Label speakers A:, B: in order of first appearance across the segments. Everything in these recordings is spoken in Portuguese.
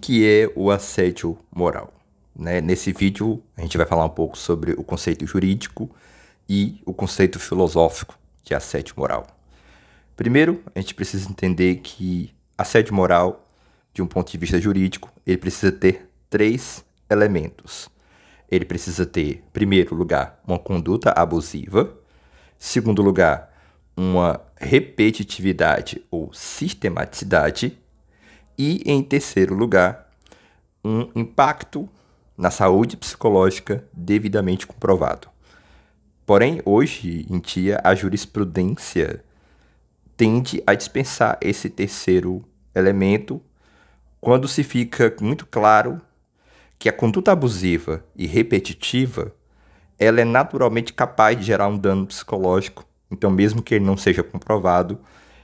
A: que é o assédio moral? Né? Nesse vídeo, a gente vai falar um pouco sobre o conceito jurídico e o conceito filosófico de assédio moral. Primeiro, a gente precisa entender que assédio moral, de um ponto de vista jurídico, ele precisa ter 3 elementos. Ele precisa ter, em primeiro lugar, uma conduta abusiva. Segundo lugar, uma repetitividade ou sistematicidade. E, em terceiro lugar, um impacto na saúde psicológica devidamente comprovado. Porém, hoje em dia, a jurisprudência tende a dispensar esse terceiro elemento quando se fica muito claro que a conduta abusiva e repetitiva ela é naturalmente capaz de gerar um dano psicológico. Então, mesmo que ele não seja comprovado,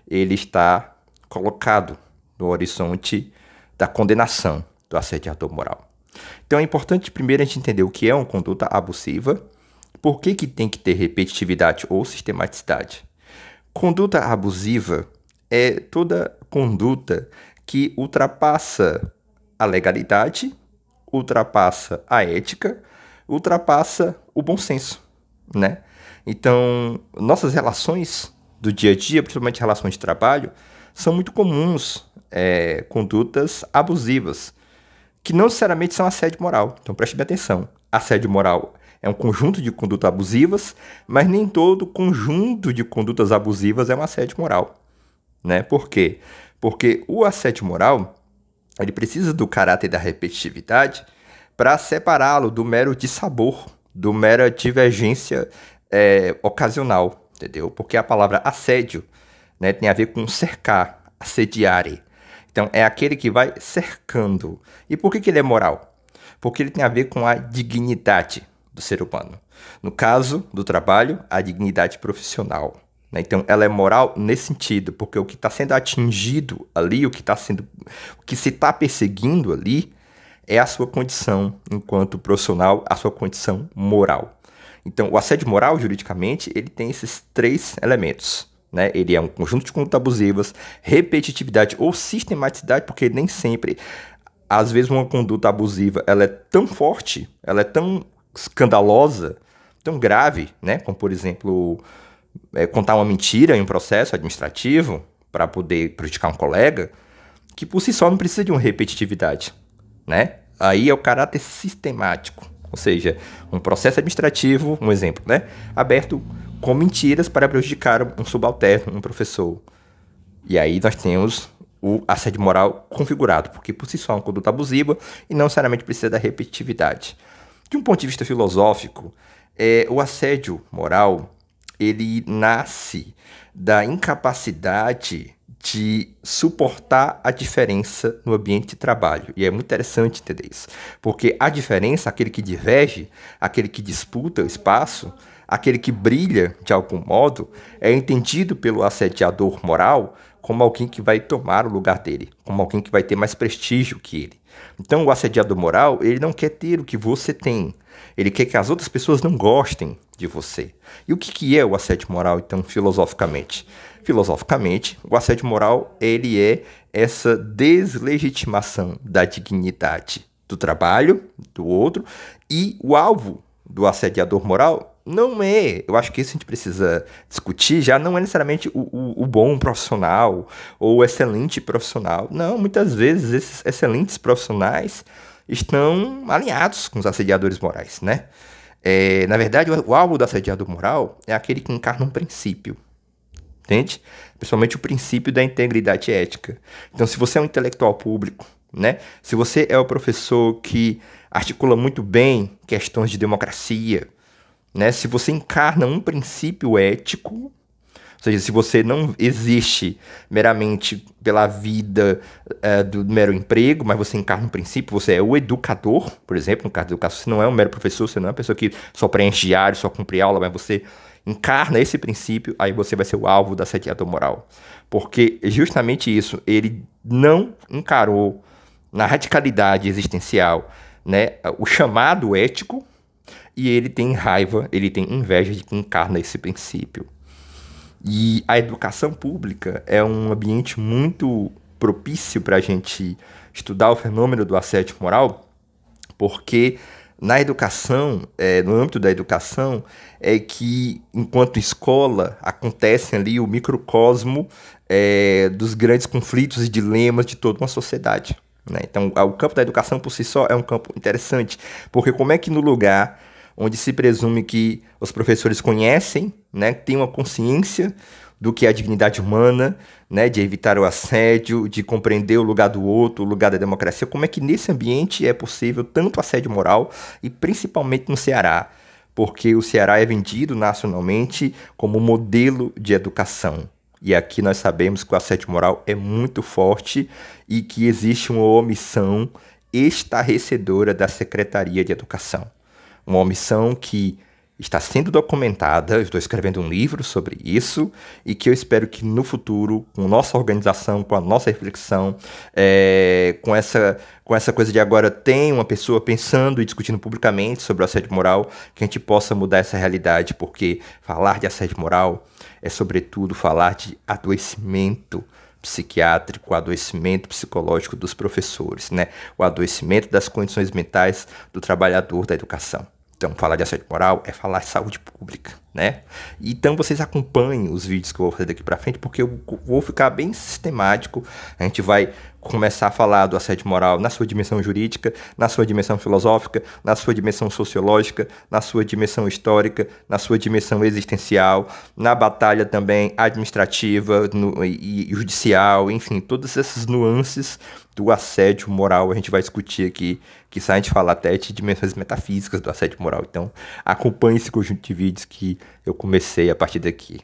A: ele está colocado no horizonte da condenação do assediador moral. Então, é importante primeiro a gente entender o que é uma conduta abusiva, por que tem que ter repetitividade ou sistematicidade. Conduta abusiva é toda conduta que ultrapassa a legalidade, ultrapassa a ética, ultrapassa o bom senso, né? Então, nossas relações do dia a dia, principalmente relações de trabalho, são muito comuns condutas abusivas, que não necessariamente são assédio moral. Então, preste bem atenção. Assédio moral é um conjunto de condutas abusivas, mas nem todo conjunto de condutas abusivas é um assédio moral, né? Por quê? Porque o assédio moral, ele precisa do caráter da repetitividade para separá-lo do mero dissabor, do mera divergência ocasional, entendeu? Porque a palavra assédio, né, tem a ver com cercar, assediare. Então, é aquele que vai cercando. E por que ele é moral? Porque ele tem a ver com a dignidade do ser humano. No caso do trabalho, a dignidade profissional. Né? Então, ela é moral nesse sentido, porque o que está sendo atingido ali, o que se está perseguindo ali, é a sua condição enquanto profissional, a sua condição moral. Então, o assédio moral, juridicamente, ele tem esses 3 elementos. Né? Ele é um conjunto de condutas abusivas, repetitividade ou sistematicidade, porque nem sempre, às vezes uma conduta abusiva, ela é tão forte, ela é tão escandalosa, tão grave, né? Como, por exemplo, contar uma mentira em um processo administrativo para poder prejudicar um colega, que por si só não precisa de uma repetitividade, né? Aí é o caráter sistemático, ou seja, um processo administrativo, um exemplo, né? Aberto com mentiras para prejudicar um subalterno, um professor. E aí nós temos o assédio moral configurado, porque por si só é uma conduta abusiva e não necessariamente precisa da repetitividade. De um ponto de vista filosófico, o assédio moral, ele nasce da incapacidade de suportar a diferença no ambiente de trabalho. E é muito interessante entender isso, porque a diferença, aquele que diverge, aquele que disputa o espaço, aquele que brilha de algum modo, é entendido pelo assediador moral como alguém que vai tomar o lugar dele, como alguém que vai ter mais prestígio que ele. Então, o assediador moral, ele não quer ter o que você tem. Ele quer que as outras pessoas não gostem de você. E o que é o assédio moral, então, filosoficamente? Filosoficamente, o assédio moral, ele é essa deslegitimação da dignidade do trabalho, do outro, e o alvo do assediador moral não é, eu acho que isso a gente precisa discutir, já não é necessariamente o bom profissional ou o excelente profissional. Não, muitas vezes esses excelentes profissionais estão alinhados com os assediadores morais, né? Na verdade, o alvo do assediador moral é aquele que encarna um princípio, entende? Principalmente o princípio da integridade ética. Então, se você é um intelectual público, né? Se você é o professor que articula muito bem questões de democracia, né? Se você encarna um princípio ético, ou seja, se você não existe meramente pela vida do mero emprego, mas você encarna um princípio, você é o educador, por exemplo, no caso da educação, você não é um mero professor, você não é uma pessoa que só preenche diário, só cumpre aula, mas você encarna esse princípio, aí você vai ser o alvo da assediador moral. Porque justamente isso, ele não encarou na radicalidade existencial, né, o chamado ético, e ele tem raiva, ele tem inveja de quem encarna esse princípio. E a educação pública é um ambiente muito propício para a gente estudar o fenômeno do assédio moral, porque na educação, no âmbito da educação, é que, enquanto escola, acontece ali o microcosmo dos grandes conflitos e dilemas de toda uma sociedade, né? Então, o campo da educação por si só é um campo interessante, porque como é que no lugar onde se presume que os professores conhecem, né, têm uma consciência do que é a dignidade humana, né, de evitar o assédio, de compreender o lugar do outro, o lugar da democracia, como é que nesse ambiente é possível tanto assédio moral, e principalmente no Ceará, porque o Ceará é vendido nacionalmente como modelo de educação. E aqui nós sabemos que o assédio moral é muito forte e que existe uma omissão estarrecedora da Secretaria de Educação. Uma omissão que está sendo documentada, eu estou escrevendo um livro sobre isso, e que eu espero que no futuro, com nossa organização, com a nossa reflexão, com essa coisa de agora tem uma pessoa pensando e discutindo publicamente sobre o assédio moral, que a gente possa mudar essa realidade, porque falar de assédio moral é, sobretudo, falar de adoecimento psiquiátrico, o adoecimento psicológico dos professores, né? O adoecimento das condições mentais do trabalhador da educação. Então, falar de assédio moral é falar de saúde pública, né? Então, vocês acompanhem os vídeos que eu vou fazer daqui pra frente, porque eu vou ficar bem sistemático. A gente vai começar a falar do assédio moral na sua dimensão jurídica, na sua dimensão filosófica, na sua dimensão sociológica, na sua dimensão histórica, na sua dimensão existencial, na batalha também administrativa e judicial, enfim, todas essas nuances do assédio moral a gente vai discutir aqui, que a gente fala até de dimensões metafísicas do assédio moral. Então, acompanhe esse conjunto de vídeos que eu comecei a partir daqui.